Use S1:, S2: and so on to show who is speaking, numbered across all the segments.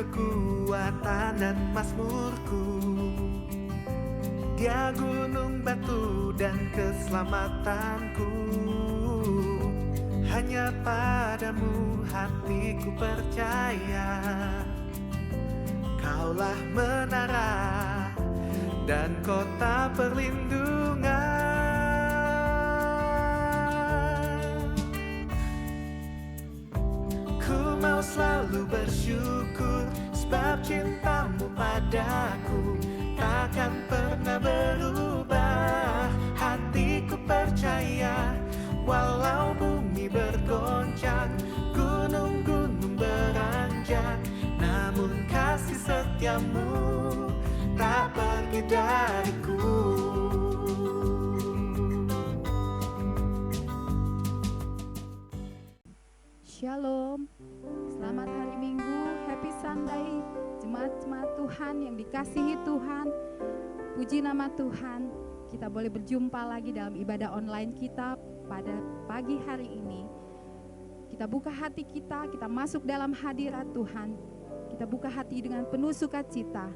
S1: kekuatan dan mazmurku. Dia gunung batu dan keselamatanku. Hanya padamu hatiku percaya. Kaulah menara dan kota perlindungan. Ku mau selalu bersyukur sebab cintamu padaku takkan pernah berubah. Hatiku percaya walau bumi bergoncang, gunung-gunung beranjak, namun kasih setiamu tak pergi dariku.
S2: Shalom, selamat hari Minggu, Happy Sunday, jemaat-jemaat Tuhan yang dikasihi Tuhan. Puji nama Tuhan, kita boleh berjumpa lagi dalam ibadah online kita pada pagi hari ini. Kita buka hati kita masuk dalam hadirat Tuhan. Kita buka hati dengan penuh sukacita.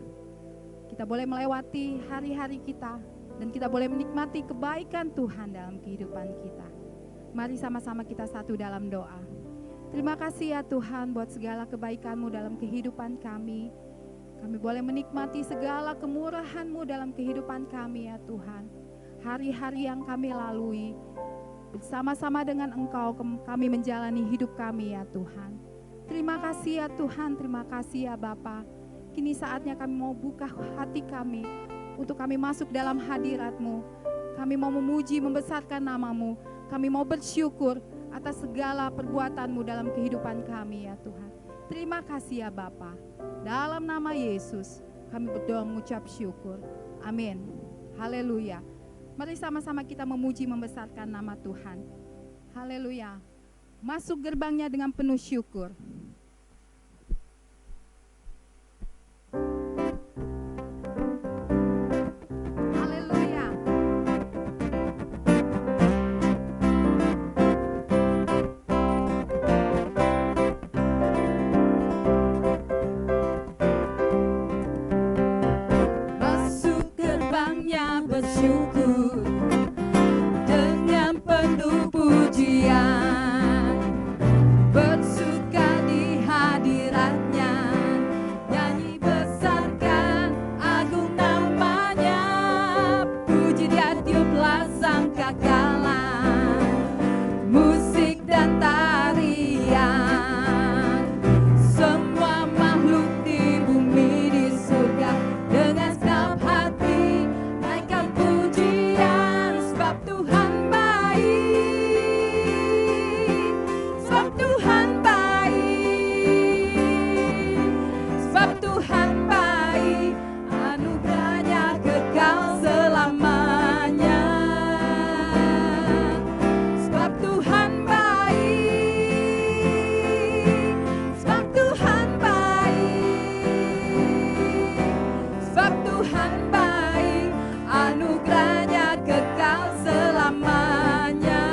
S2: Kita boleh melewati hari-hari kita dan kita boleh menikmati kebaikan Tuhan dalam kehidupan kita. Mari sama-sama kita satu dalam doa. Terima kasih ya Tuhan buat segala kebaikan-Mu dalam kehidupan kami. Kami boleh menikmati segala kemurahan-Mu dalam kehidupan kami ya Tuhan. Hari-hari yang kami lalui, bersama-sama dengan Engkau kami menjalani hidup kami ya Tuhan. Terima kasih ya Tuhan, terima kasih ya Bapa. Kini saatnya kami mau buka hati kami untuk kami masuk dalam hadirat-Mu. Kami mau memuji, membesarkan nama-Mu. Kami mau bersyukur atas segala perbuatan-Mu dalam kehidupan kami ya Tuhan. Terima kasih ya Bapa. Dalam nama Yesus kami berdoa mengucap syukur. Amin. Haleluya. Mari sama-sama kita memuji, membesarkan nama Tuhan. Haleluya. Masuk gerbangnya dengan penuh syukur.
S3: Bersyukur dengan penuh pujian, bersuka di hadiratnya, nyanyi besarkan agung namanya, puji dia tiuplah sangkakala, musik dan tarian, semua makhluk di bumi di surga dengan segenap hati naikkan pujian, sebab Tuhan baik, sebab Tuhan baik, sebab Tuhan baik, anugerahnya kekal selamanya, sebab Tuhan baik, sebab Tuhan baik, sebab Tuhan baik, anugerahnya kekal selamanya,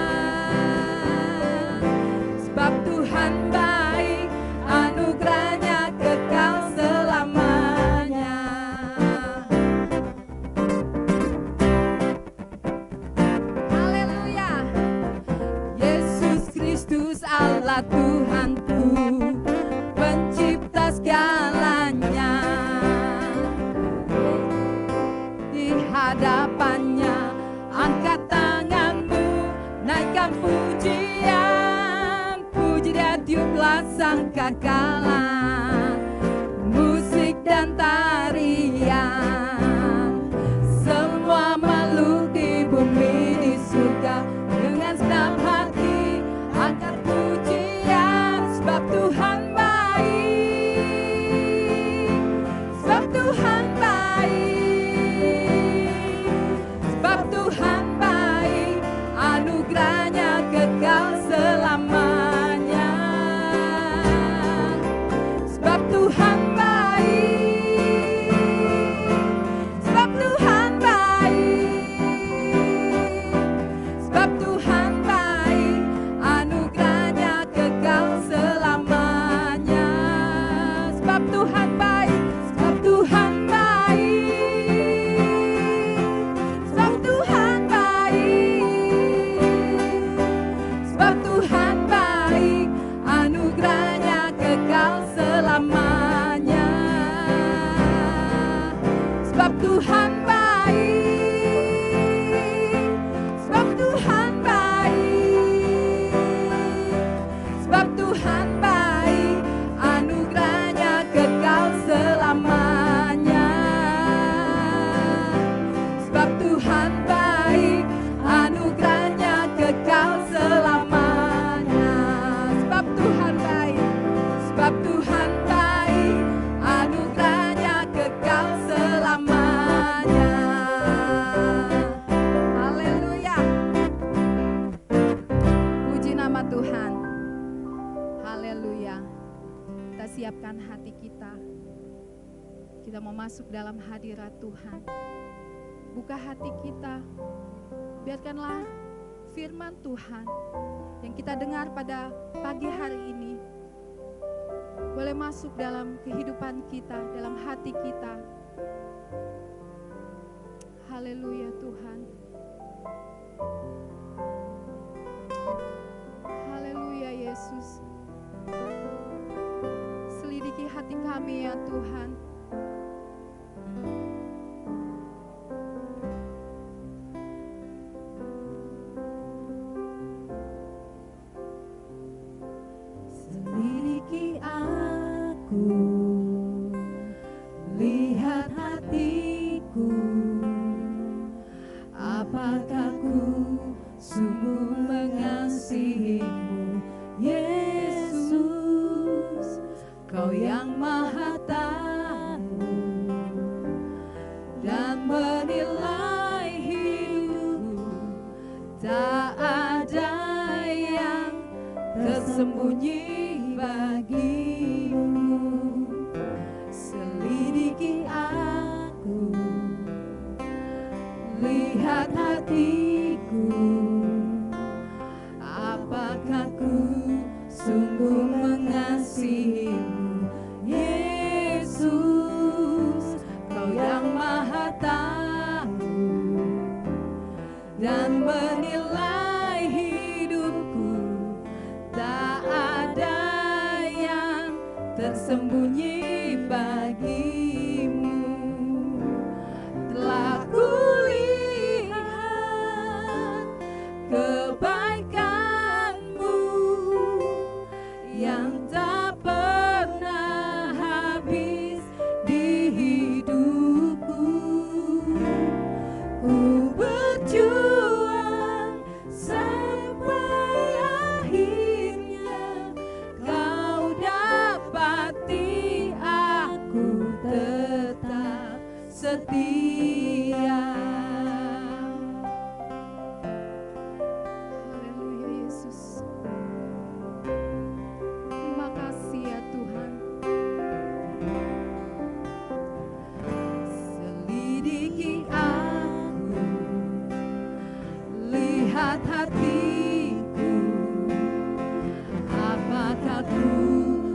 S3: sebab Tuhan baik, anugerahnya kekal selamanya. Haleluya. Yesus Kristus Allah Tuhanku, pencipta segalanya, di hadapannya angkat tanganmu, naikkan pujian, puji dia tiuplah sangkakala, musik dan tarian, semua makhluk di bumi di surga dengan segenap hati angkat pujian, sebab Tuhan baik, sebab Tuhan baik, sebab Tuhan baik, anugerahnya kekal selamanya, sebab Tuhan baik, sebab Tuhan baik, sebab Tuhan baik, anugerahnya kekal selamanya, sebab Tuhan
S2: Kita mau masuk dalam hadirat Tuhan. Buka hati kita. Biarkanlah firman Tuhan yang kita dengar pada pagi hari ini boleh masuk dalam kehidupan kita, dalam hati kita. Haleluya Tuhan. Haleluya Yesus. Selidiki hati kami ya Tuhan.
S3: Selidiki aku, lihat hatiku, apakah ku sungguh mengasihimu, Yesus, Kau yang Maha Tahu dan menilai hidupku, tak ada yang tersembunyi bagimu. Selidiki aku, lihat hatiku, apakah ku sungguh mengasihimu, Yesus, Kau yang Maha Tahu dan menilai hidupku, tak ada yang tersembunyi bagimu. Telah kulihat kebaikanmu yang tak pernah habis di hidupku. Ku berjuang sampai akhirnya Kau dapati aku tetap setia.
S2: Haleluya Yesus. Terima kasih ya Tuhan.
S3: Selidiki aku, lihat hatiku, apakah ku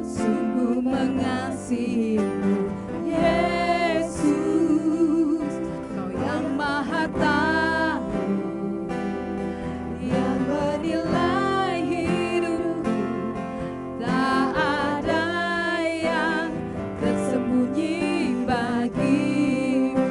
S3: sungguh mengasihimu, Yesus, Kau yang Maha Tahu, yang menilai hidupku, tak ada yang tersembunyi bagimu.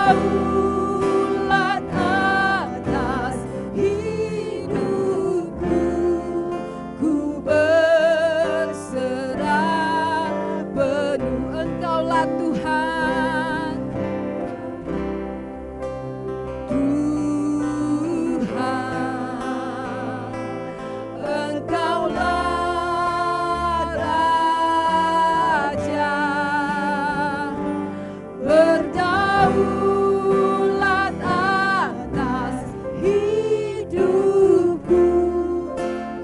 S3: berdaulat atas hidupku, ku berserah penuh. Engkaulah Tuhan, Engkaulah Raja, berdaulat atas hidupku,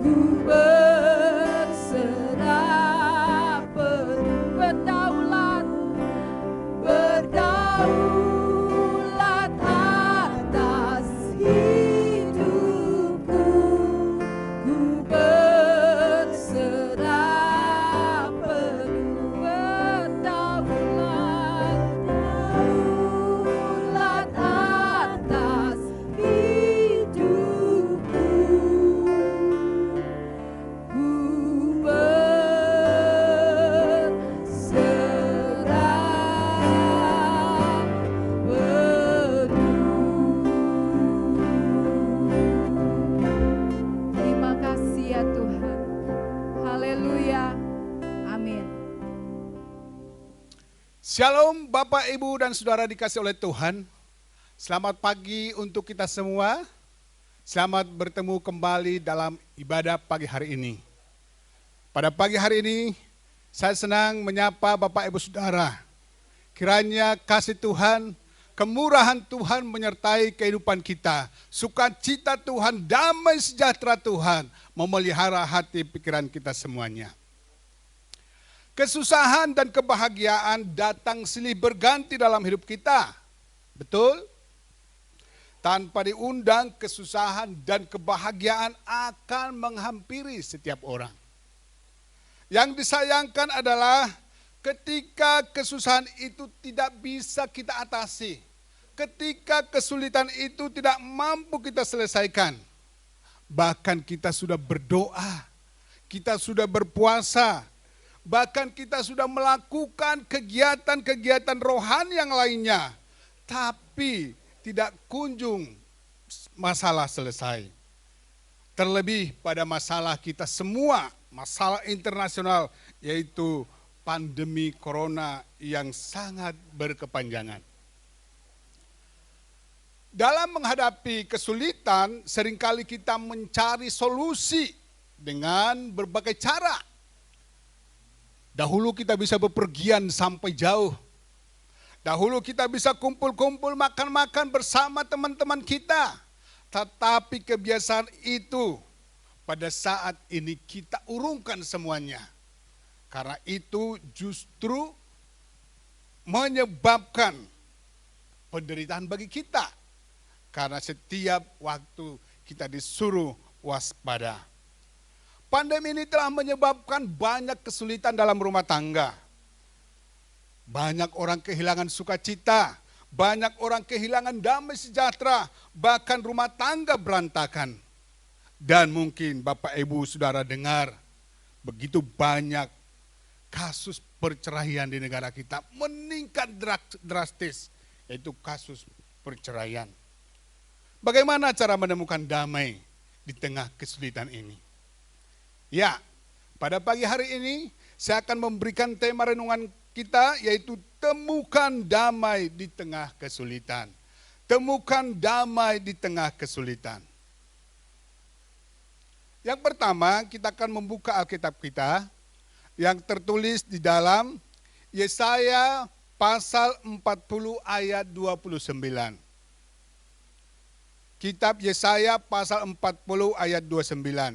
S3: ku berserah penuh. Berdaulat atas hidupku, ku berserah penuh. Berdaulat atas hidupku, ku berserah penuh. Terima kasih ya Tuhan. Haleluya. Amin.
S4: Shalom Bapak, Ibu, dan Saudara dikasih oleh Tuhan. Selamat pagi untuk kita semua. Selamat bertemu kembali dalam ibadah pagi hari ini. Pada pagi hari ini, saya senang menyapa Bapak, Ibu, Saudara. Kiranya kasih Tuhan, kemurahan Tuhan menyertai kehidupan kita. Sukacita Tuhan, damai sejahtera Tuhan memelihara hati pikiran kita semuanya. Kesusahan dan kebahagiaan datang silih berganti dalam hidup kita. Betul? Tanpa diundang, kesusahan dan kebahagiaan akan menghampiri setiap orang. Yang disayangkan adalah ketika kesusahan itu tidak bisa kita atasi. Ketika kesulitan itu tidak mampu kita selesaikan. Bahkan kita sudah berdoa, kita sudah berpuasa, bahkan kita sudah melakukan kegiatan-kegiatan rohani yang lainnya. Tapi tidak kunjung masalah selesai. Terlebih pada masalah kita semua, masalah internasional, yaitu pandemi corona yang sangat berkepanjangan. Dalam menghadapi kesulitan, seringkali kita mencari solusi dengan berbagai cara. Dahulu kita bisa bepergian sampai jauh. Dahulu kita bisa kumpul-kumpul makan-makan bersama teman-teman kita. Tetapi kebiasaan itu pada saat ini kita urungkan semuanya. Karena itu justru menyebabkan penderitaan bagi kita. Karena setiap waktu kita disuruh waspada. Pandemi ini telah menyebabkan banyak kesulitan dalam rumah tangga. Banyak orang kehilangan sukacita, banyak orang kehilangan damai sejahtera, bahkan rumah tangga berantakan. Dan mungkin Bapak Ibu Saudara dengar, begitu banyak kasus perceraian di negara kita meningkat drastis, yaitu kasus perceraian. Bagaimana cara menemukan damai di tengah kesulitan ini? Ya, pada pagi hari ini saya akan memberikan tema renungan kita, yaitu temukan damai di tengah kesulitan. Temukan damai di tengah kesulitan. Yang pertama, kita akan membuka Alkitab kita yang tertulis di dalam Yesaya pasal 40 ayat 29. Kitab Yesaya pasal 40 ayat 29.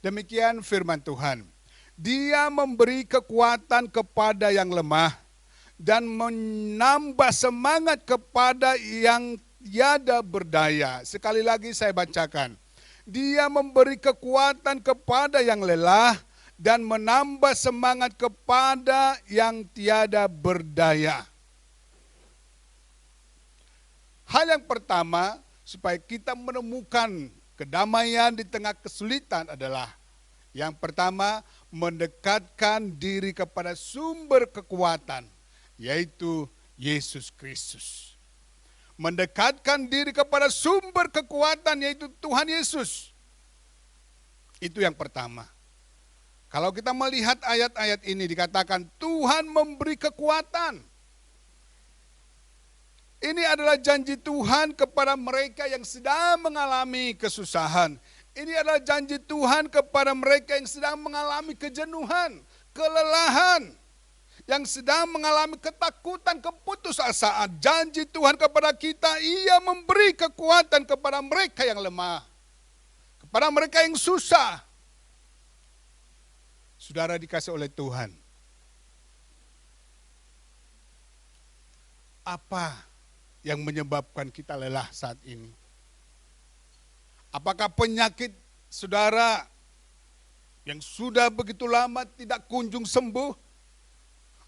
S4: Demikian firman Tuhan. Dia memberi kekuatan kepada yang lemah dan menambah semangat kepada yang tiada berdaya. Sekali lagi saya bacakan. Dia memberi kekuatan kepada yang lelah dan menambah semangat kepada yang tiada berdaya. Hal yang pertama, supaya kita menemukan kedamaian di tengah kesulitan adalah yang pertama, mendekatkan diri kepada sumber kekuatan, yaitu Yesus Kristus. mendekatkan diri kepada sumber kekuatan yaitu Tuhan Yesus. Itu yang pertama. Kalau kita melihat ayat-ayat ini dikatakan Tuhan memberi kekuatan. Ini adalah janji Tuhan kepada mereka yang sedang mengalami kesusahan. Ini adalah janji Tuhan kepada mereka yang sedang mengalami kejenuhan, kelelahan, yang sedang mengalami ketakutan, keputusasaan. Janji Tuhan kepada kita, Ia memberi kekuatan kepada mereka yang lemah, kepada mereka yang susah. Saudara dikasih oleh Tuhan. Apa yang menyebabkan kita lelah saat ini? Apakah penyakit saudara yang sudah begitu lama tidak kunjung sembuh?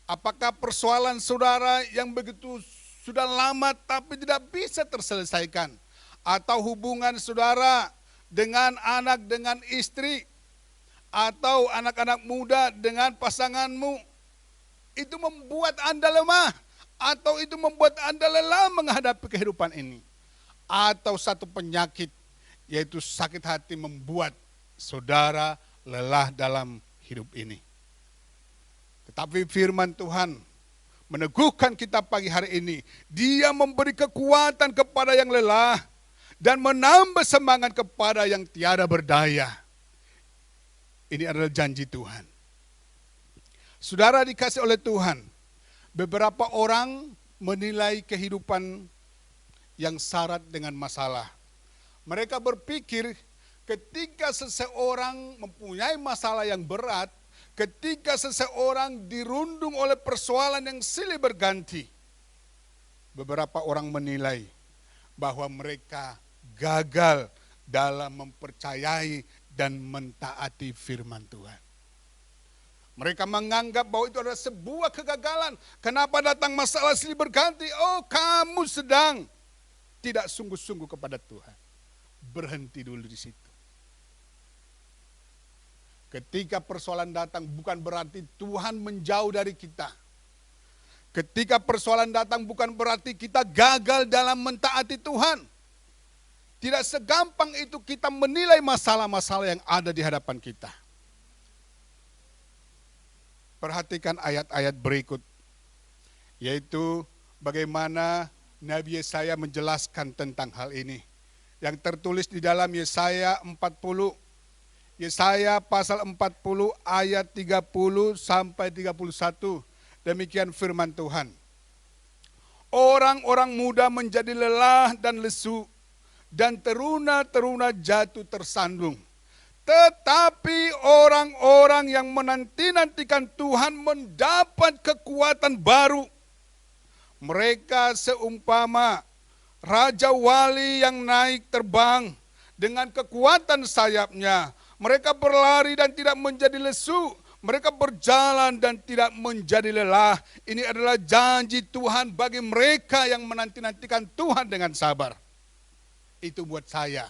S4: Apakah persoalan saudara yang begitu sudah lama tapi tidak bisa terselesaikan? Atau hubungan saudara dengan anak, dengan istri, atau anak-anak muda dengan pasanganmu, itu membuat Anda lemah, atau itu membuat Anda lelah menghadapi kehidupan ini. Atau satu penyakit, yaitu sakit hati membuat saudara lelah dalam hidup ini. Tetapi firman Tuhan meneguhkan kita pagi hari ini. Dia memberi kekuatan kepada yang lelah dan menambah semangat kepada yang tiada berdaya. Ini adalah janji Tuhan. Saudara dikasih oleh Tuhan, beberapa orang menilai kehidupan yang syarat dengan masalah. Mereka berpikir ketika seseorang mempunyai masalah yang berat, ketika seseorang dirundung oleh persoalan yang silih berganti, beberapa orang menilai bahwa mereka gagal dalam mempercayai dan mentaati firman Tuhan. Mereka menganggap bahwa itu adalah sebuah kegagalan. Kenapa datang masalah silih berganti? Oh, kamu sedang tidak sungguh-sungguh kepada Tuhan. Berhenti dulu di situ. Ketika persoalan datang bukan berarti Tuhan menjauh dari kita. Ketika persoalan datang bukan berarti kita gagal dalam mentaati Tuhan. Tidak segampang itu kita menilai masalah-masalah yang ada di hadapan kita. Perhatikan ayat-ayat berikut. Yaitu bagaimana Nabi Yesaya menjelaskan tentang hal ini. Yang tertulis di dalam Yesaya 40. Yesaya pasal 40 ayat 30 sampai 31. Demikian firman Tuhan. Orang-orang muda menjadi lelah dan lesu, dan teruna-teruna jatuh tersandung. Tetapi orang-orang yang menanti-nantikan Tuhan mendapat kekuatan baru. Mereka seumpama Raja Wali yang naik terbang dengan kekuatan sayapnya. Mereka berlari dan tidak menjadi lesu. Mereka berjalan dan tidak menjadi lelah. Ini adalah janji Tuhan bagi mereka yang menanti-nantikan Tuhan dengan sabar. Itu buat saya.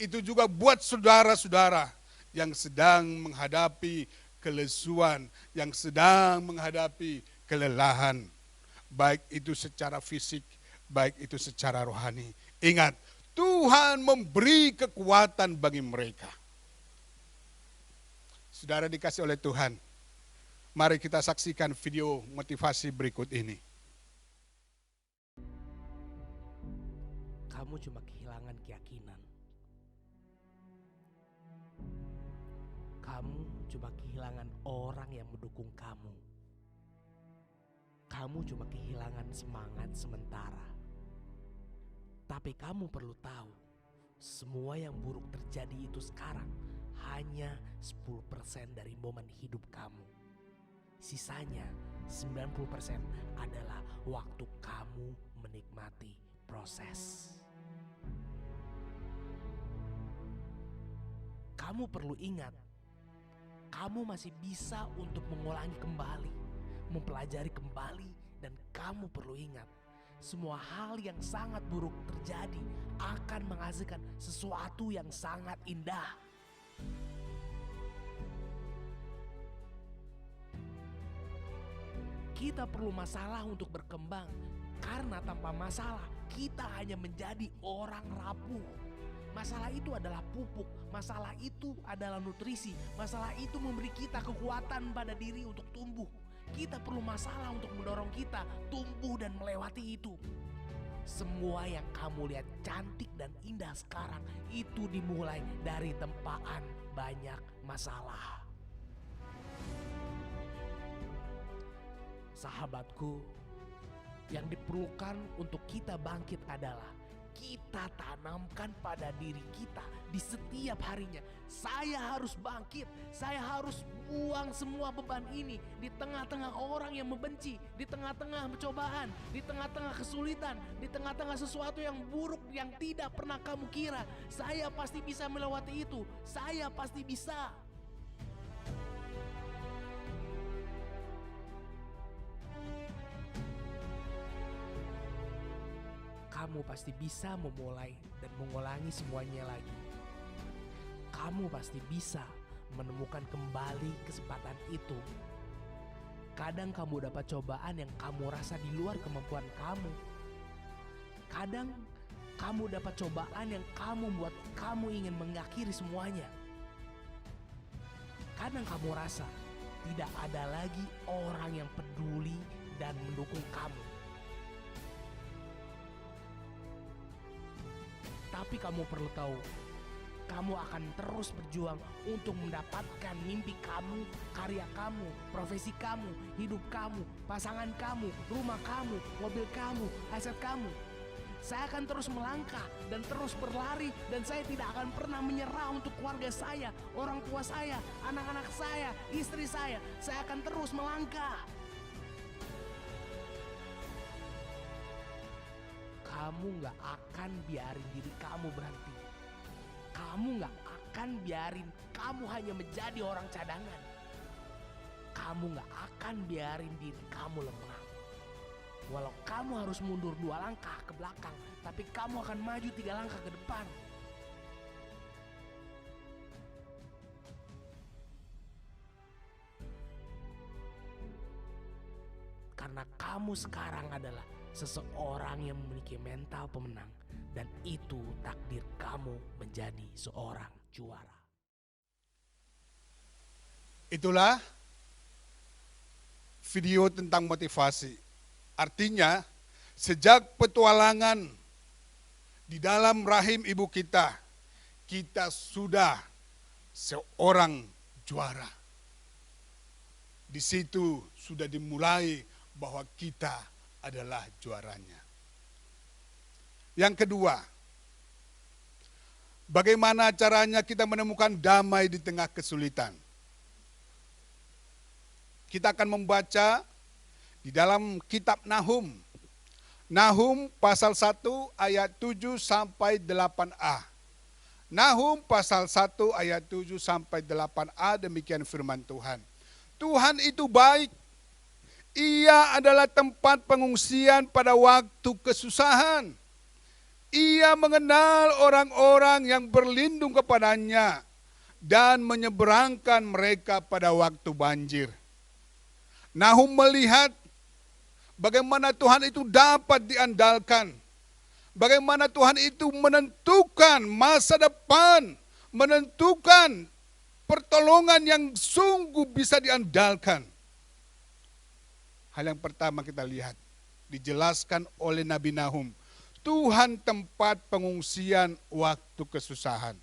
S4: Itu juga buat saudara-saudara yang sedang menghadapi kelesuan, yang sedang menghadapi kelelahan. Baik itu secara fisik, baik itu secara rohani. Ingat, Tuhan memberi kekuatan bagi mereka. Saudara dikasih oleh Tuhan, mari kita saksikan video motivasi berikut ini.
S5: Kamu cuma kehilangan keyakinan. Kamu cuma kehilangan orang yang mendukung kamu. Kamu cuma kehilangan semangat sementara. Tapi kamu perlu tahu, semua yang buruk terjadi itu sekarang hanya 10% dari momen hidup kamu. Sisanya 90% adalah waktu kamu menikmati proses. Kamu perlu ingat, kamu masih bisa untuk mengulangi kembali, mempelajari kembali, dan kamu perlu ingat, semua hal yang sangat buruk terjadi akan menghasilkan sesuatu yang sangat indah. Kita perlu masalah untuk berkembang, Karena tanpa masalah, kita hanya menjadi orang rapuh. Masalah itu adalah pupuk, masalah itu adalah nutrisi, masalah itu memberi kita kekuatan pada diri untuk tumbuh. Kita perlu masalah untuk mendorong kita tumbuh dan melewati itu. Semua yang kamu lihat cantik dan indah sekarang itu dimulai dari tempaan banyak masalah. Sahabatku, yang diperlukan untuk kita bangkit adalah kita tanamkan pada diri kita di setiap harinya. Saya harus bangkit, saya harus buang semua beban ini di tengah-tengah orang yang membenci, di tengah-tengah cobaan, di tengah-tengah kesulitan, di tengah-tengah sesuatu yang buruk yang tidak pernah kamu kira. Saya pasti bisa melewati itu, saya pasti bisa. Kamu pasti bisa memulai dan mengulangi semuanya lagi. Kamu pasti bisa menemukan kembali kesempatan itu. Kadang kamu dapat cobaan yang kamu rasa di luar kemampuan kamu. Kadang kamu dapat cobaan yang kamu buat kamu ingin mengakhiri semuanya. Kadang kamu rasa tidak ada lagi orang yang peduli dan mendukung kamu. Tapi kamu perlu tahu, kamu akan terus berjuang untuk mendapatkan mimpi kamu, karya kamu, profesi kamu, hidup kamu, pasangan kamu, rumah kamu, mobil kamu, aset kamu. Saya akan terus melangkah dan terus berlari, dan saya tidak akan pernah menyerah untuk keluarga saya, orang tua saya, anak-anak saya, istri saya. Saya akan terus melangkah. Kamu gak akan biarin diri kamu berhenti. Kamu gak akan biarin kamu hanya menjadi orang cadangan. Kamu gak akan biarin diri kamu lemah. Walau kamu harus mundur 2 langkah ke belakang, tapi kamu akan maju 3 langkah ke depan. Karena kamu sekarang adalah seseorang yang memiliki mental pemenang, dan itu takdir kamu menjadi seorang juara.
S4: Itulah video tentang motivasi. Artinya, sejak petualangan di dalam rahim ibu kita, kita sudah seorang juara. Di situ sudah dimulai bahwa kita adalah juaranya. Yang kedua, bagaimana caranya kita menemukan damai di tengah kesulitan? Kita akan membaca di dalam kitab Nahum. Nahum pasal 1 ayat 7 sampai 8a. Nahum pasal 1 ayat 7 sampai 8a, demikian firman Tuhan. Tuhan itu baik. Ia adalah tempat pengungsian pada waktu kesusahan. Ia mengenal orang-orang yang berlindung kepadanya dan menyeberangkan mereka pada waktu banjir. Nahum melihat bagaimana Tuhan itu dapat diandalkan. Bagaimana Tuhan itu menentukan masa depan, menentukan pertolongan yang sungguh bisa diandalkan. Hal yang pertama kita lihat, dijelaskan oleh Nabi Nahum, Tuhan tempat pengungsian waktu kesusahan.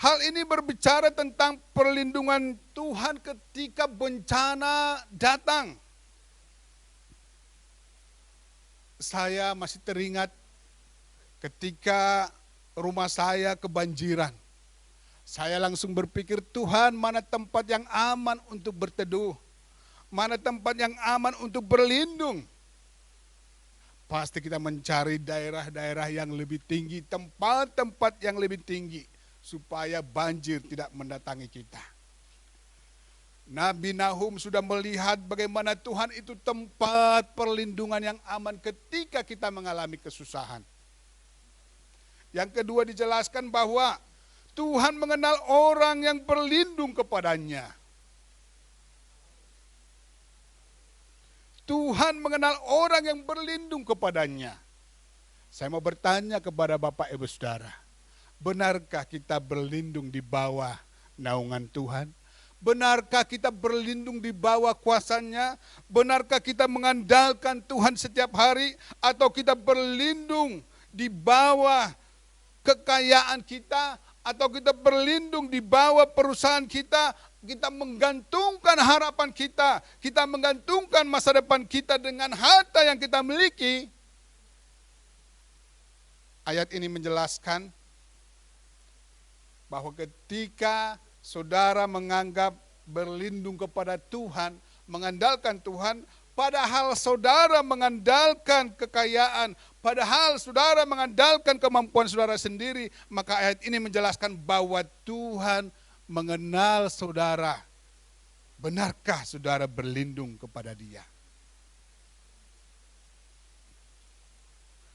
S4: Hal ini berbicara tentang perlindungan Tuhan ketika bencana datang. Saya masih teringat ketika rumah saya kebanjiran. Saya langsung berpikir, Tuhan, mana tempat yang aman untuk berteduh? Mana tempat yang aman untuk berlindung? Pasti kita mencari daerah-daerah yang lebih tinggi, tempat-tempat yang lebih tinggi, supaya banjir tidak mendatangi kita. Nabi Nahum sudah melihat bagaimana Tuhan itu tempat perlindungan yang aman ketika kita mengalami kesusahan. Yang kedua dijelaskan bahwa Tuhan mengenal orang yang berlindung kepadanya. Tuhan mengenal orang yang berlindung kepadanya. Saya mau bertanya kepada Bapak Ibu Saudara, benarkah kita berlindung di bawah naungan Tuhan? Benarkah kita berlindung di bawah kuasanya? Benarkah kita mengandalkan Tuhan setiap hari? Atau kita berlindung di bawah kekayaan kita? Atau kita berlindung di bawah perusahaan kita? Kita menggantungkan harapan kita menggantungkan masa depan kita dengan harta yang kita miliki. Ayat ini menjelaskan bahwa ketika saudara menganggap berlindung kepada Tuhan, mengandalkan Tuhan, padahal saudara mengandalkan kekayaan, padahal saudara mengandalkan kemampuan saudara sendiri, maka ayat ini menjelaskan bahwa Tuhan mengenal saudara. Benarkah saudara berlindung kepada Dia?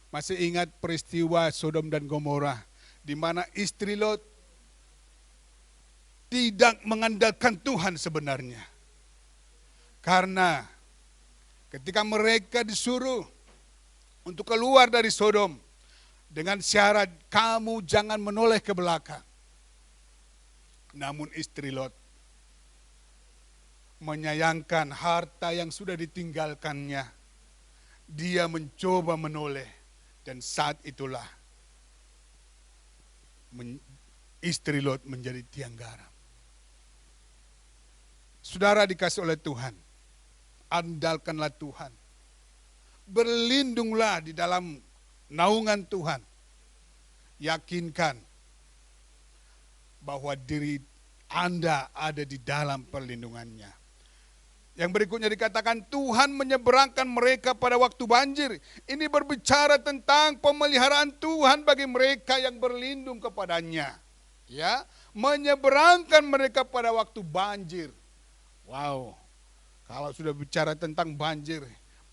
S4: Masih ingat peristiwa Sodom dan Gomora, di mana istri Lot tidak mengandalkan Tuhan sebenarnya. Karena ketika mereka disuruh untuk keluar dari Sodom dengan syarat kamu jangan menoleh ke belakang. Namun istri Lot menyayangkan harta yang sudah ditinggalkannya. Dia mencoba menoleh dan saat itulah istri Lot menjadi tiang garam. Saudara dikasih oleh Tuhan, andalkanlah Tuhan. Berlindunglah di dalam naungan Tuhan. Yakinkan bahwa diri Anda ada di dalam perlindungannya. Yang berikutnya dikatakan Tuhan menyeberangkan mereka pada waktu banjir. Ini berbicara tentang pemeliharaan Tuhan bagi mereka yang berlindung kepadanya. Ya, menyeberangkan mereka pada waktu banjir. Wow, kalau sudah bicara tentang banjir,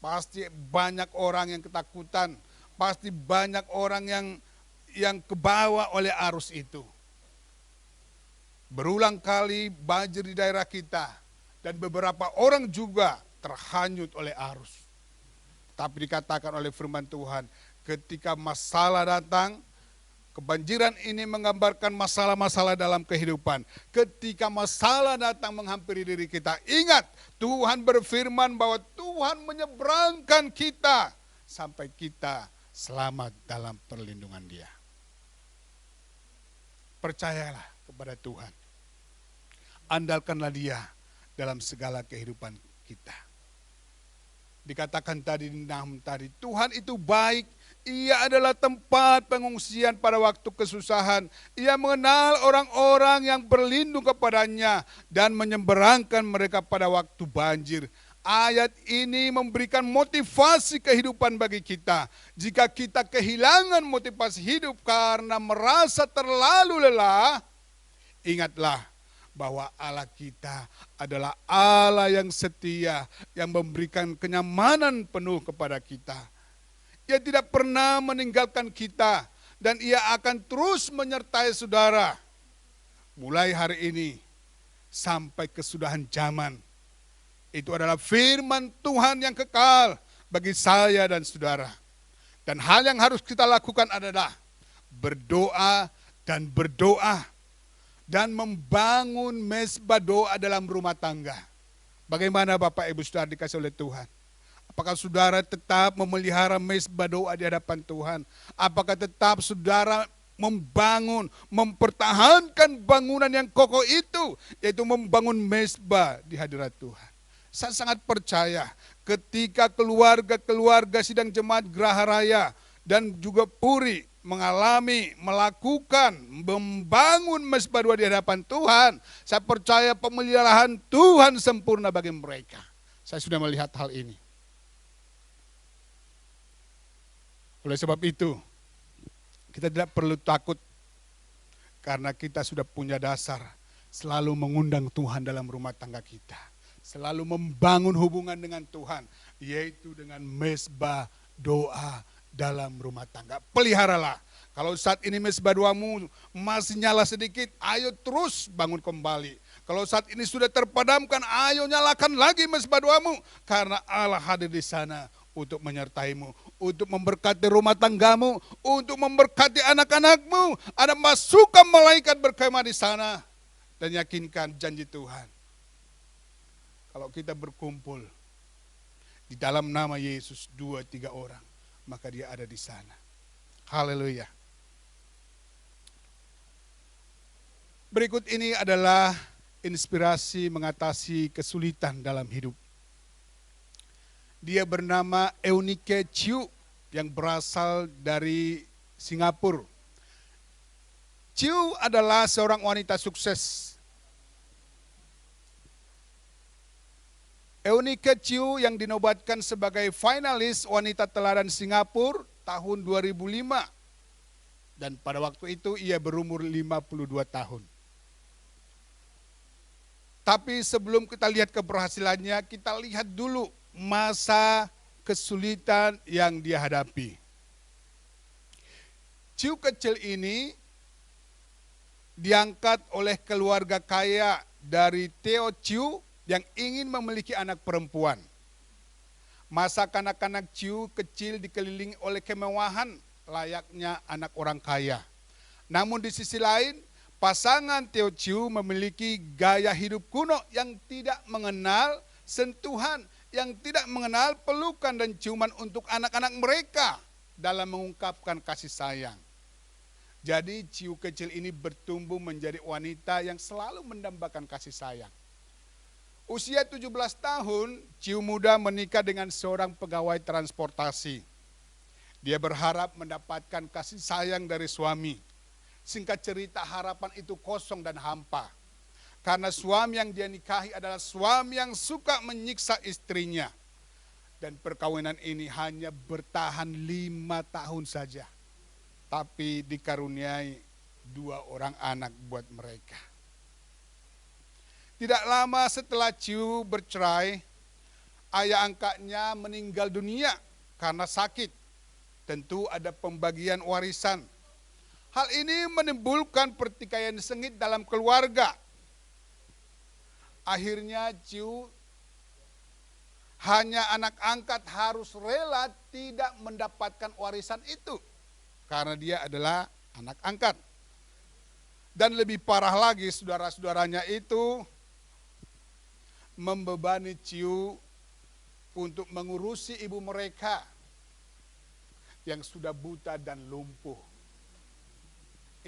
S4: pasti banyak orang yang ketakutan, pasti banyak orang yang kebawa oleh arus itu. Berulang kali banjir di daerah kita, dan beberapa orang juga terhanyut oleh arus. Tapi dikatakan oleh firman Tuhan, ketika masalah datang, kebanjiran ini menggambarkan masalah-masalah dalam kehidupan. Ketika masalah datang menghampiri diri kita, ingat Tuhan berfirman bahwa Tuhan menyeberangkan kita sampai kita selamat dalam perlindungan Dia. Percayalah kepada Tuhan. Andalkanlah Dia dalam segala kehidupan kita. Dikatakan tadi di Nahum tadi, Tuhan itu baik. Ia adalah tempat pengungsian pada waktu kesusahan. Ia mengenal orang-orang yang berlindung kepadanya dan menyeberangkan mereka pada waktu banjir. Ayat ini memberikan motivasi kehidupan bagi kita. Jika kita kehilangan motivasi hidup karena merasa terlalu lelah, ingatlah bahwa Allah kita adalah Allah yang setia, yang memberikan kenyamanan penuh kepada kita. Ia tidak pernah meninggalkan kita dan Ia akan terus menyertai saudara. Mulai hari ini sampai kesudahan zaman. Itu adalah firman Tuhan yang kekal bagi saya dan saudara. Dan hal yang harus kita lakukan adalah berdoa dan berdoa. Dan membangun mezbah doa dalam rumah tangga. Bagaimana Bapak Ibu Saudara dikasih oleh Tuhan? Apakah saudara tetap memelihara mezbah doa di hadapan Tuhan? Apakah tetap saudara membangun, mempertahankan bangunan yang kokoh itu, yaitu membangun mezbah di hadirat Tuhan? Saya sangat percaya ketika keluarga-keluarga sidang jemaat Geraha Raya dan juga Puri melakukan, membangun mezbah doa di hadapan Tuhan, saya percaya pemeliharaan Tuhan sempurna bagi mereka. Saya sudah melihat hal ini. Oleh sebab itu, kita tidak perlu takut karena kita sudah punya dasar selalu mengundang Tuhan dalam rumah tangga kita. Selalu membangun hubungan dengan Tuhan, yaitu dengan mezbah doa dalam rumah tangga. Peliharalah. Kalau saat ini mezbah doamu masih nyala sedikit, ayo terus bangun kembali. Kalau saat ini sudah terpadamkan, ayo nyalakan lagi mezbah doamu. Karena Allah hadir di sana untuk menyertaimu, untuk memberkati rumah tanggamu, untuk memberkati anak-anakmu. Ada masukan malaikat berkemah di sana. Dan yakinkan janji Tuhan. Kalau kita berkumpul di dalam nama Yesus 2-3 orang, maka dia ada di sana. Haleluya. Berikut ini adalah inspirasi mengatasi kesulitan dalam hidup. Dia bernama Eunike Chiu yang berasal dari Singapura. Chiu adalah seorang wanita sukses. Eunike Chiu yang dinobatkan sebagai finalis wanita teladan Singapura tahun 2005. Dan pada waktu itu ia berumur 52 tahun. Tapi sebelum kita lihat keberhasilannya, kita lihat dulu masa kesulitan yang dia hadapi. Chiu kecil ini diangkat oleh keluarga kaya dari Theo Chiu yang ingin memiliki anak perempuan. Masa kanak-kanak Chiu kecil dikelilingi oleh kemewahan layaknya anak orang kaya. Namun di sisi lain, pasangan Theo Chiu memiliki gaya hidup kuno yang tidak mengenal sentuhan, yang tidak mengenal pelukan dan ciuman untuk anak-anak mereka dalam mengungkapkan kasih sayang. Jadi Chiu kecil ini bertumbuh menjadi wanita yang selalu mendambakan kasih sayang. Usia 17 tahun, Chiu muda menikah dengan seorang pegawai transportasi. Dia berharap mendapatkan kasih sayang dari suami. Singkat cerita, harapan itu kosong dan hampa. Karena suami yang dia nikahi adalah suami yang suka menyiksa istrinya. Dan perkawinan ini hanya bertahan 5 tahun saja. Tapi dikaruniai 2 orang anak buat mereka. Tidak lama setelah Chiu bercerai, ayah angkatnya meninggal dunia karena sakit. Tentu ada pembagian warisan. Hal ini menimbulkan pertikaian sengit dalam keluarga. Akhirnya Chiu hanya anak angkat harus rela tidak mendapatkan warisan itu. Karena dia adalah anak angkat. Dan lebih parah lagi, saudara-saudaranya itu membebani Chiu untuk mengurusi ibu mereka yang sudah buta dan lumpuh.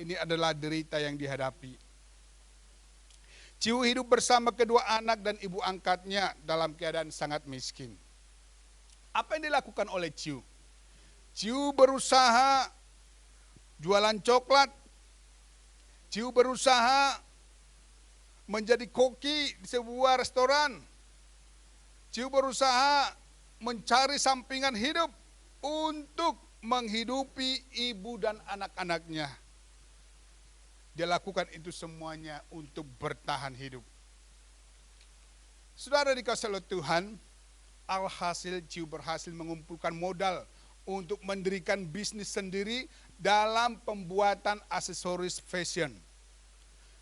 S4: Ini adalah derita yang dihadapi. Chiu hidup bersama kedua anak dan ibu angkatnya dalam keadaan sangat miskin. Apa yang dilakukan oleh Chiu? Chiu berusaha jualan coklat. Chiu berusaha menjadi koki di sebuah restoran. Chiu berusaha mencari sampingan hidup untuk menghidupi ibu dan anak-anaknya. Dia lakukan itu semuanya untuk bertahan hidup. Saudara dikasihi oleh Tuhan, alhasil Chiu berhasil mengumpulkan modal untuk mendirikan bisnis sendiri dalam pembuatan aksesoris fashion.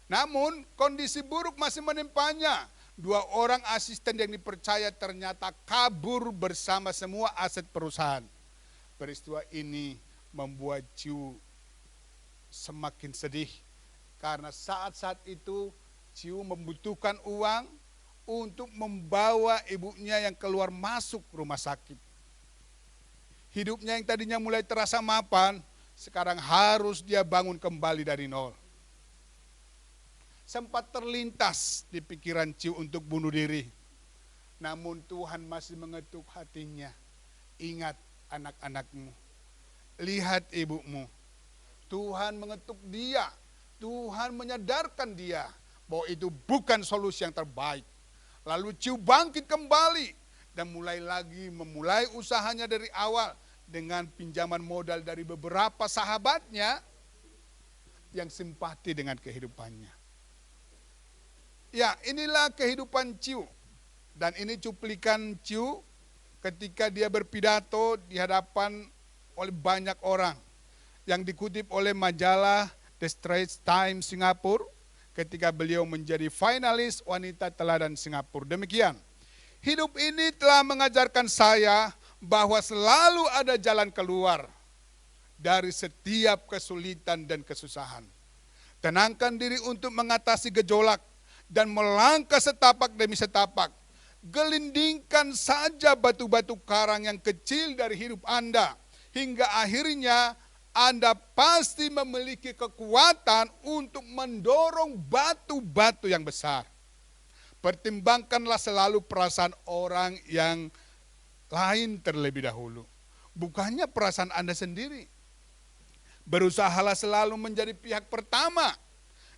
S4: Namun kondisi buruk masih menimpanya. 2 orang asisten yang dipercaya ternyata kabur bersama semua aset perusahaan. Peristiwa ini membuat Chiu semakin sedih. Karena saat-saat itu Chiu membutuhkan uang untuk membawa ibunya yang keluar masuk rumah sakit. Hidupnya yang tadinya mulai terasa mapan, sekarang harus dia bangun kembali dari nol. Sempat terlintas di pikiran Chiu untuk bunuh diri. Namun Tuhan masih mengetuk hatinya. Ingat anak-anakmu, lihat ibumu. Tuhan mengetuk dia. Tuhan menyadarkan dia bahwa itu bukan solusi yang terbaik. Lalu Chiu bangkit kembali dan memulai usahanya dari awal dengan pinjaman modal dari beberapa sahabatnya yang simpati dengan kehidupannya. Ya, inilah kehidupan Chiu. Dan ini cuplikan Chiu ketika dia berpidato di hadapan oleh banyak orang yang dikutip oleh majalah The Straits Times Singapura ketika beliau menjadi finalis wanita teladan Singapura. Demikian, hidup ini telah mengajarkan saya bahwa selalu ada jalan keluar dari setiap kesulitan dan kesusahan. Tenangkan diri untuk mengatasi gejolak dan melangkah setapak demi setapak. Gelindingkan saja batu-batu karang yang kecil dari hidup Anda, hingga akhirnya Anda pasti memiliki kekuatan untuk mendorong batu-batu yang besar. Pertimbangkanlah selalu perasaan orang yang lain terlebih dahulu, bukannya perasaan Anda sendiri. Berusahalah selalu menjadi pihak pertama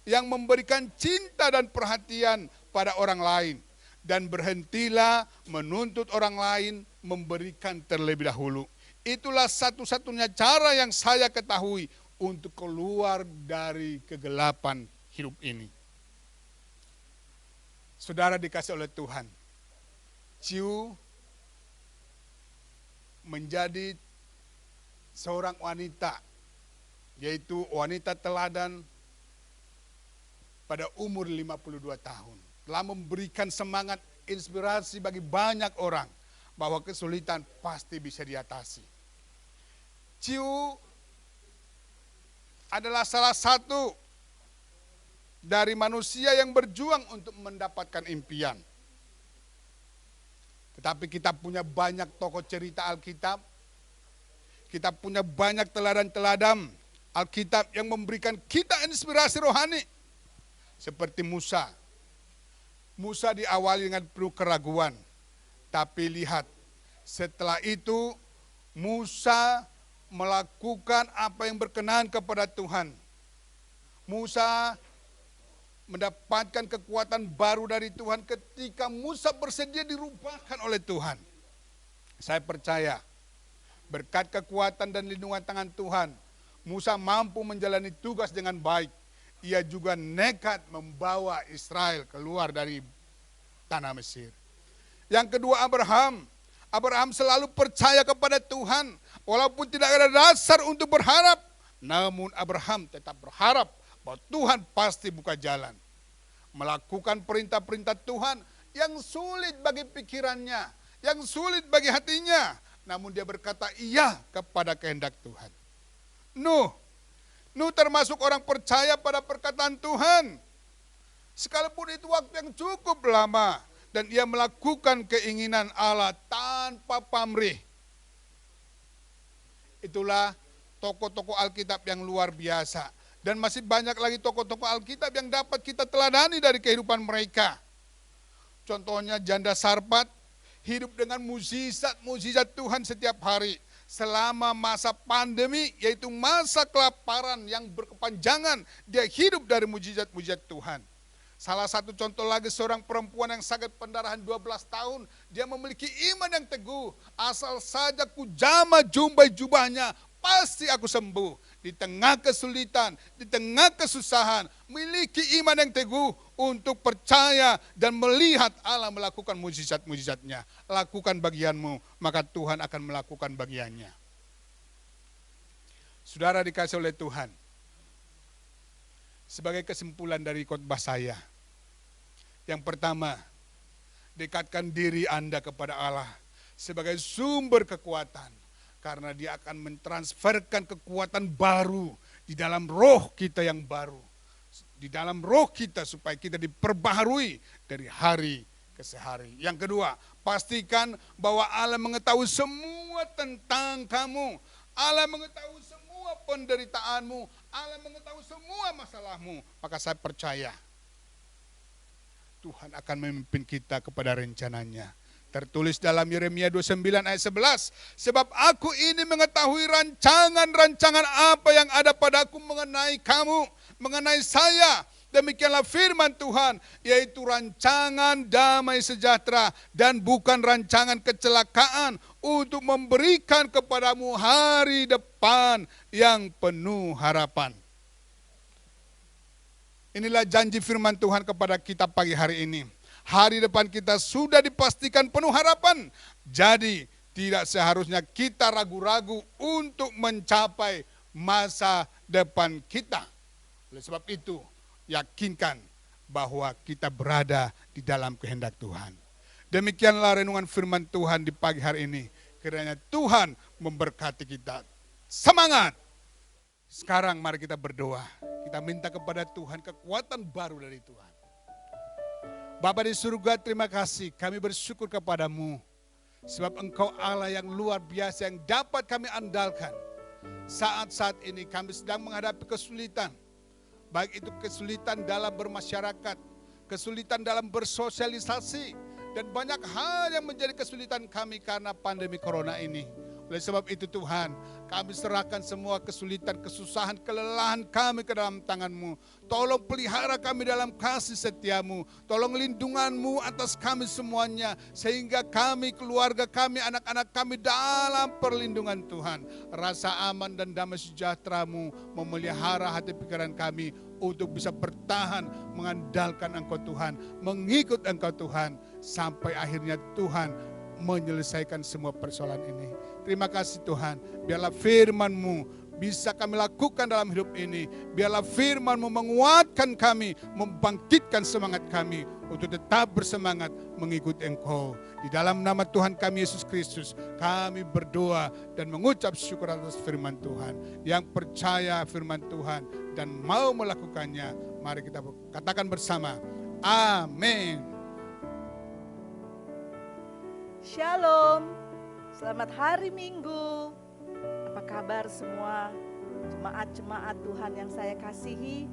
S4: yang memberikan cinta dan perhatian pada orang lain. Dan berhentilah menuntut orang lain memberikan terlebih dahulu. Itulah satu-satunya cara yang saya ketahui untuk keluar dari kegelapan hidup ini. Saudara dikasih oleh Tuhan, Ciu menjadi seorang wanita, yaitu wanita teladan pada umur 52 tahun. Telah memberikan semangat, inspirasi bagi banyak orang bahwa kesulitan pasti bisa diatasi. Ciu adalah salah satu dari manusia yang berjuang untuk mendapatkan impian. Tetapi kita punya banyak tokoh cerita Alkitab, kita punya banyak teladan-teladan Alkitab yang memberikan kita inspirasi rohani. Seperti Musa. Musa diawali dengan penuh keraguan. Tapi lihat, setelah itu Musa melakukan apa yang berkenan kepada Tuhan. Musa mendapatkan kekuatan baru dari Tuhan ketika Musa bersedia dirubahkan oleh Tuhan. Saya percaya berkat kekuatan dan lindungan tangan Tuhan, Musa mampu menjalani tugas dengan baik. Ia juga nekat membawa Israel keluar dari tanah Mesir. Yang kedua, Abraham. Abraham selalu percaya kepada Tuhan walaupun tidak ada dasar untuk berharap. Namun Abraham tetap berharap bahwa Tuhan pasti buka jalan. Melakukan perintah-perintah Tuhan yang sulit bagi pikirannya, yang sulit bagi hatinya. Namun dia berkata iya kepada kehendak Tuhan. Nuh termasuk orang percaya pada perkataan Tuhan. Sekalipun itu waktu yang cukup lama. Dan ia melakukan keinginan Allah tanpa pamrih. Itulah tokoh-tokoh Alkitab yang luar biasa. Dan masih banyak lagi tokoh-tokoh Alkitab yang dapat kita teladani dari kehidupan mereka. Contohnya janda Sarfat hidup dengan mukjizat Tuhan setiap hari. Selama masa pandemi, yaitu masa kelaparan yang berkepanjangan, dia hidup dari mukjizat-mukjizat Tuhan. Salah satu contoh lagi seorang perempuan yang sakit pendarahan 12 tahun. Dia memiliki iman yang teguh. Asal saja ku jamah jumbai jubahnya, pasti aku sembuh. Di tengah kesulitan, di tengah kesusahan, miliki iman yang teguh untuk percaya dan melihat Allah melakukan mukjizat-mukjizatnya. Lakukan bagianmu, maka Tuhan akan melakukan bagiannya. Saudara dikasih oleh Tuhan. Sebagai kesimpulan dari khotbah saya, yang pertama, dekatkan diri Anda kepada Allah sebagai sumber kekuatan, karena dia akan mentransferkan kekuatan baru di dalam roh kita yang baru, di dalam roh kita supaya kita diperbaharui dari hari ke hari. Yang kedua, pastikan bahwa Allah mengetahui semua tentang kamu, Allah mengetahui semua penderitaanmu, Allah mengetahui semua masalahmu. Maka saya percaya Tuhan akan memimpin kita kepada rencananya. Tertulis dalam Yeremia 29 ayat 11. Sebab aku ini mengetahui rancangan-rancangan apa yang ada padaku mengenai kamu, mengenai saya. Demikianlah firman Tuhan, yaitu rancangan damai sejahtera dan bukan rancangan kecelakaan, untuk memberikan kepadamu hari depan yang penuh harapan. Inilah janji firman Tuhan kepada kita pagi hari ini. Hari depan kita sudah dipastikan penuh harapan. Jadi tidak seharusnya kita ragu-ragu untuk mencapai masa depan kita. Oleh sebab itu, yakinkan bahwa kita berada di dalam kehendak Tuhan. Demikianlah renungan firman Tuhan di pagi hari ini. Kiranya Tuhan memberkati kita. Semangat! Sekarang mari kita berdoa. Kita minta kepada Tuhan kekuatan baru dari Tuhan. Bapa di surga, terima kasih. Kami bersyukur kepadamu. Sebab Engkau Allah yang luar biasa yang dapat kami andalkan. Saat-saat ini kami sedang menghadapi kesulitan. Baik itu kesulitan dalam bermasyarakat, kesulitan dalam bersosialisasi, dan banyak hal yang menjadi kesulitan kami karena pandemi corona ini. Oleh sebab itu Tuhan, kami serahkan semua kesulitan, kesusahan, kelelahan kami ke dalam tangan-Mu. Tolong pelihara kami dalam kasih setia-Mu. Tolong lindungan-Mu atas kami semuanya. Sehingga kami, keluarga kami, anak-anak kami dalam perlindungan Tuhan. Rasa aman dan damai sejahtera-Mu memelihara hati pikiran kami untuk bisa bertahan mengandalkan Engkau Tuhan, mengikut Engkau Tuhan. Sampai akhirnya Tuhan menyelesaikan semua persoalan ini. Terima kasih Tuhan, biarlah firman-Mu bisa kami lakukan dalam hidup ini. Biarlah firman-Mu menguatkan kami, membangkitkan semangat kami untuk tetap bersemangat mengikuti Engkau. Di dalam nama Tuhan kami Yesus Kristus, kami berdoa dan mengucap syukur atas firman Tuhan. Yang percaya firman Tuhan dan mau melakukannya, mari kita katakan bersama, amin.
S6: Shalom, selamat hari Minggu. Apa kabar semua jemaat-jemaat Tuhan yang saya kasihi?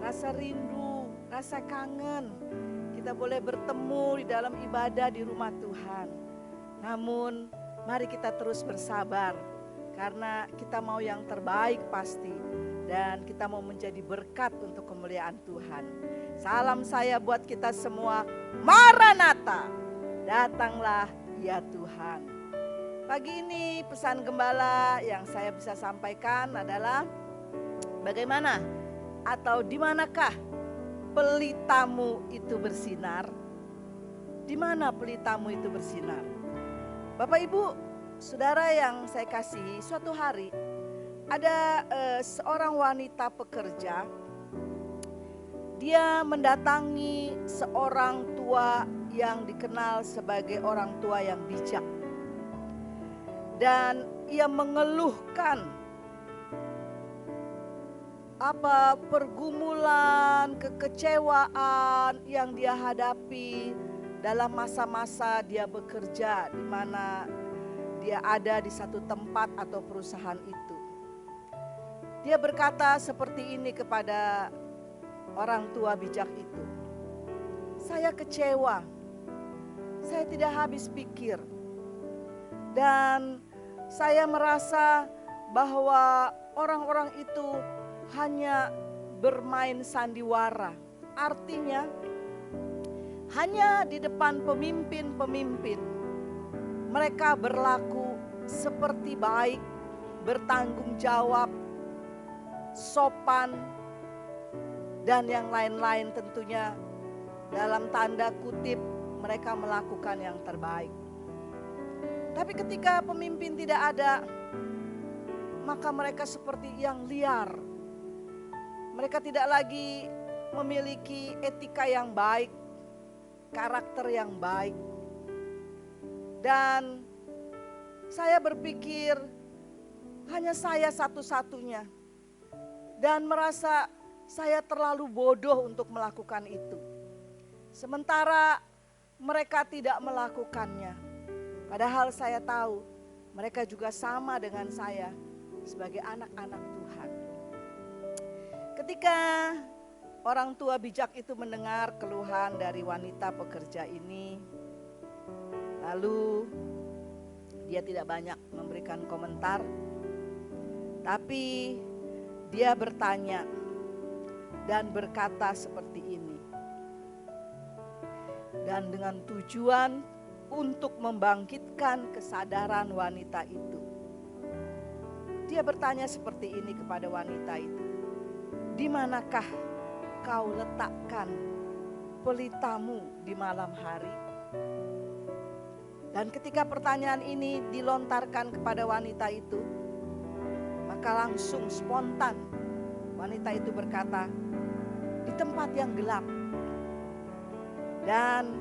S6: Rasa rindu, rasa kangen, kita boleh bertemu di dalam ibadah di rumah Tuhan. Namun mari kita terus bersabar, karena kita mau yang terbaik pasti. Dan kita mau menjadi berkat untuk kemuliaan Tuhan. Salam saya buat kita semua, Maranatha. Datanglah ya Tuhan. Pagi ini pesan gembala yang saya bisa sampaikan adalah bagaimana atau di manakah pelitamu itu bersinar? Di mana pelitamu itu bersinar? Bapak Ibu, saudara yang saya kasihi, suatu hari ada seorang wanita pekerja. Dia mendatangi seorang tua yang dikenal sebagai orang tua yang bijak. Dan ia mengeluhkan pergumulan, kekecewaan yang dia hadapi dalam masa-masa dia bekerja, di mana dia ada di satu tempat atau perusahaan itu. Dia berkata seperti ini kepada orang tua bijak itu. Saya kecewa, saya tidak habis pikir, dan saya merasa bahwa orang-orang itu hanya bermain sandiwara. Artinya hanya di depan pemimpin-pemimpin mereka berlaku seperti baik, bertanggung jawab, sopan, dan yang lain-lain tentunya. Dalam tanda kutip mereka melakukan yang terbaik. Tapi ketika pemimpin tidak ada, maka mereka seperti yang liar. Mereka tidak lagi memiliki etika yang baik, karakter yang baik. Dan saya berpikir hanya saya satu-satunya. Dan merasa saya terlalu bodoh untuk melakukan itu. Sementara mereka tidak melakukannya. Padahal saya tahu mereka juga sama dengan saya sebagai anak-anak Tuhan. Ketika orang tua bijak itu mendengar keluhan dari wanita pekerja ini, lalu dia tidak banyak memberikan komentar, tapi dia bertanya dan berkata seperti ini. Dan dengan tujuan untuk membangkitkan kesadaran wanita itu. Dia bertanya seperti ini kepada wanita itu. Di manakah kau letakkan pelitamu di malam hari? Dan ketika pertanyaan ini dilontarkan kepada wanita itu, maka langsung spontan wanita itu berkata, di tempat yang gelap. Dan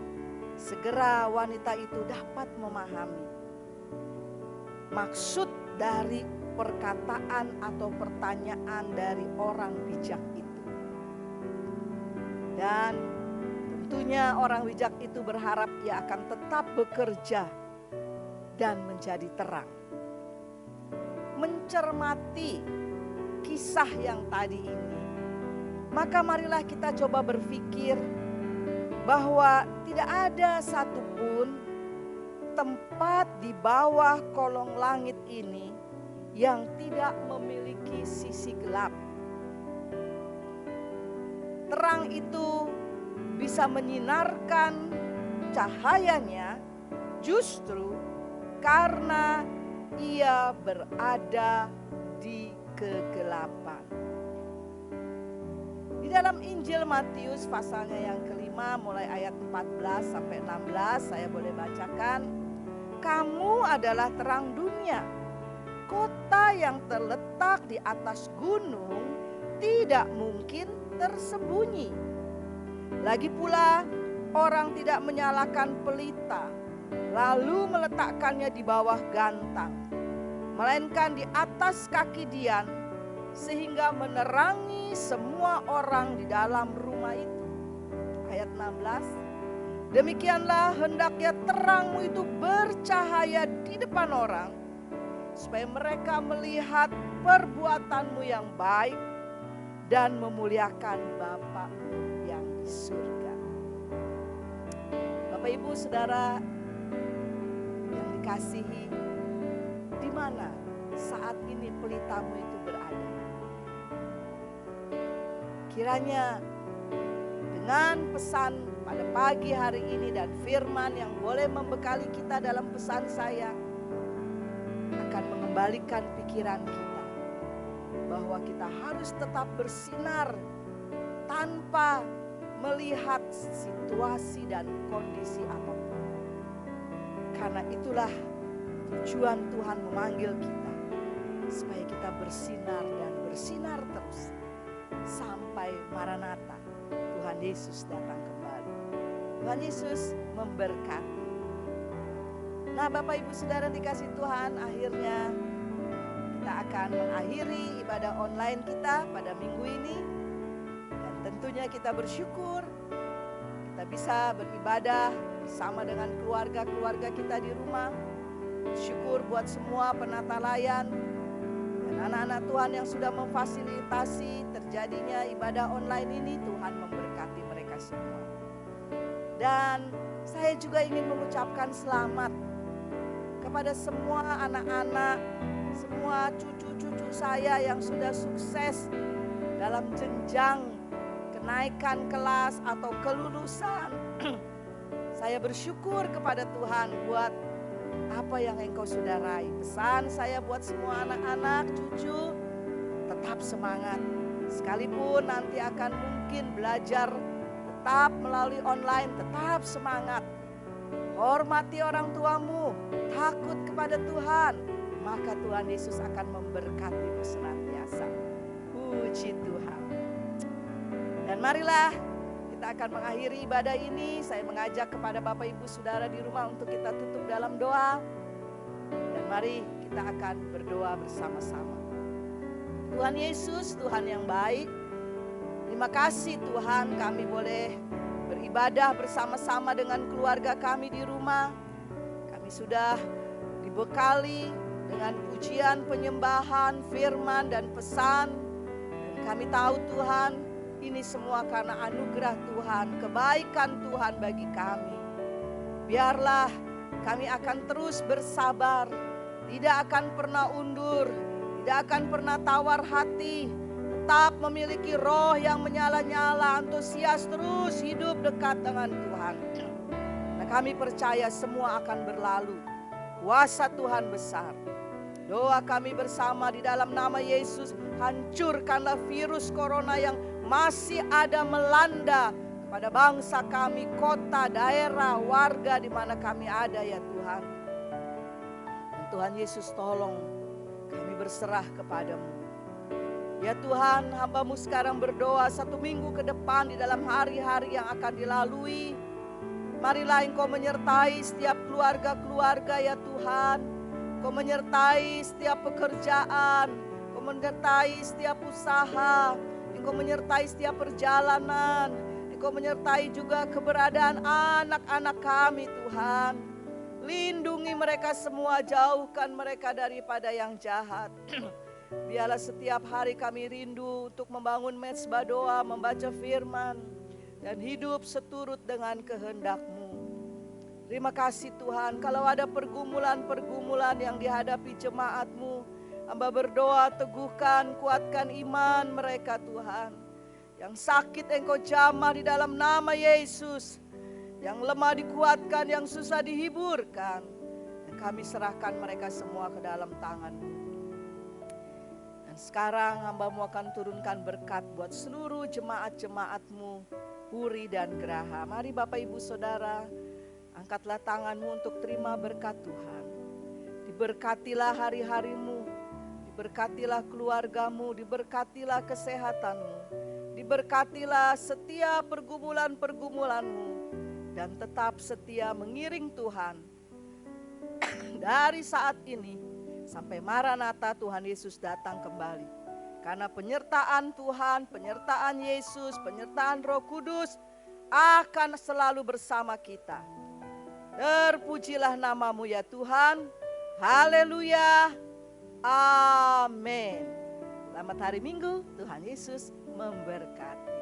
S6: segera wanita itu dapat memahami maksud dari perkataan atau pertanyaan dari orang bijak itu. Dan tentunya orang bijak itu berharap ia akan tetap bekerja dan menjadi terang. Mencermati kisah yang tadi ini, maka marilah kita coba berpikir bahwa tidak ada satupun tempat di bawah kolong langit ini yang tidak memiliki sisi gelap. Terang itu bisa menyinarkan cahayanya justru karena ia berada di kegelapan. Di dalam Injil Matius pasalnya yang kelima mulai ayat 14 sampai 16 saya boleh bacakan. Kamu adalah terang dunia. Kota yang terletak di atas gunung tidak mungkin tersembunyi. Lagi pula orang tidak menyalakan pelita lalu meletakkannya di bawah gantang, melainkan di atas kaki dian sehingga menerangi semua orang di dalam rumah itu. Ayat 16. Demikianlah hendaknya terangmu itu bercahaya di depan orang, supaya mereka melihat perbuatanmu yang baik dan memuliakan Bapa-Mu yang di surga. Bapak Ibu Saudara yang dikasihi, di mana saat ini pelitamu itu berada? Kiranya dengan pesan pada pagi hari ini dan firman yang boleh membekali kita dalam pesan saya akan mengembalikan pikiran kita bahwa kita harus tetap bersinar tanpa melihat situasi dan kondisi apapun. Karena itulah tujuan Tuhan memanggil kita supaya kita bersinar dan bersinar terus sampai Maranatha, Tuhan Yesus datang kembali. Tuhan Yesus memberkati. Nah, Bapak Ibu Saudara dikasih Tuhan, akhirnya kita akan mengakhiri ibadah online kita pada minggu ini. Dan tentunya kita bersyukur kita bisa beribadah bersama dengan keluarga-keluarga kita di rumah. Syukur buat semua penata layan dan anak-anak Tuhan yang sudah memfasilitasi terjadinya ibadah online ini. Tuhan memberkati mereka semua. Dan saya juga ingin mengucapkan selamat kepada semua anak-anak, semua cucu-cucu saya yang sudah sukses dalam jenjang kenaikan kelas atau kelulusan. Saya bersyukur kepada Tuhan buat apa yang engkau sudah raih. Pesan saya buat semua anak-anak, cucu, tetap semangat. Sekalipun nanti akan mungkin belajar tetap melalui online, tetap semangat. Hormati orang tuamu, takut kepada Tuhan, maka Tuhan Yesus akan memberkatimu senantiasa. Puji Tuhan. Dan marilah kita akan mengakhiri ibadah ini. Saya mengajak kepada Bapak Ibu Saudara di rumah untuk kita tutup dalam doa. Dan mari kita akan berdoa bersama-sama. Tuhan Yesus, Tuhan yang baik, terima kasih Tuhan kami boleh beribadah bersama-sama dengan keluarga kami di rumah. Kami sudah dibekali dengan pujian, penyembahan, firman dan pesan. Dan kami tahu Tuhan, ini semua karena anugerah Tuhan, kebaikan Tuhan bagi kami. Biarlah kami akan terus bersabar, tidak akan pernah undur, tidak akan pernah tawar hati, tetap memiliki roh yang menyala-nyala, antusias terus hidup dekat dengan Tuhan. Nah, kami percaya semua akan berlalu. Kuasa Tuhan besar. Doa kami bersama di dalam nama Yesus, hancurkanlah virus corona yang masih ada melanda kepada bangsa kami, kota, daerah, warga di mana kami ada ya Tuhan. Dan Tuhan Yesus tolong kami berserah kepadamu. Ya Tuhan, hamba-Mu sekarang berdoa 1 minggu ke depan di dalam hari-hari yang akan dilalui. Marilah Engkau menyertai setiap keluarga-keluarga ya Tuhan. Engkau menyertai setiap pekerjaan, Engkau menyertai setiap usaha, Engkau menyertai setiap perjalanan, Engkau menyertai juga keberadaan anak-anak kami Tuhan. Lindungi mereka semua, jauhkan mereka daripada yang jahat. Biarlah setiap hari kami rindu untuk membangun mezbah doa, membaca firman, dan hidup seturut dengan kehendak-Mu. Terima kasih Tuhan, kalau ada pergumulan-pergumulan yang dihadapi jemaat-Mu, hamba berdoa teguhkan, kuatkan iman mereka Tuhan. Yang sakit Engkau jamah di dalam nama Yesus. Yang lemah dikuatkan, yang susah dihiburkan. Dan kami serahkan mereka semua ke dalam tangan-Mu. Dan sekarang hamba-Mu akan turunkan berkat buat seluruh jemaat-jemaat-Mu, Puri dan Geraha. Mari Bapak Ibu Saudara, angkatlah tanganmu untuk terima berkat Tuhan. Diberkatilah hari-harimu, diberkatilah keluargamu, diberkatilah kesehatanmu, diberkatilah setiap pergumulan-pergumulanmu, dan tetap setia mengiring Tuhan dari saat ini sampai Maranatha Tuhan Yesus datang kembali. Karena penyertaan Tuhan, penyertaan Yesus, penyertaan Roh Kudus akan selalu bersama kita. Terpujilah nama-Mu ya Tuhan. Haleluya. Amin. Selamat hari Minggu. Tuhan Yesus memberkati.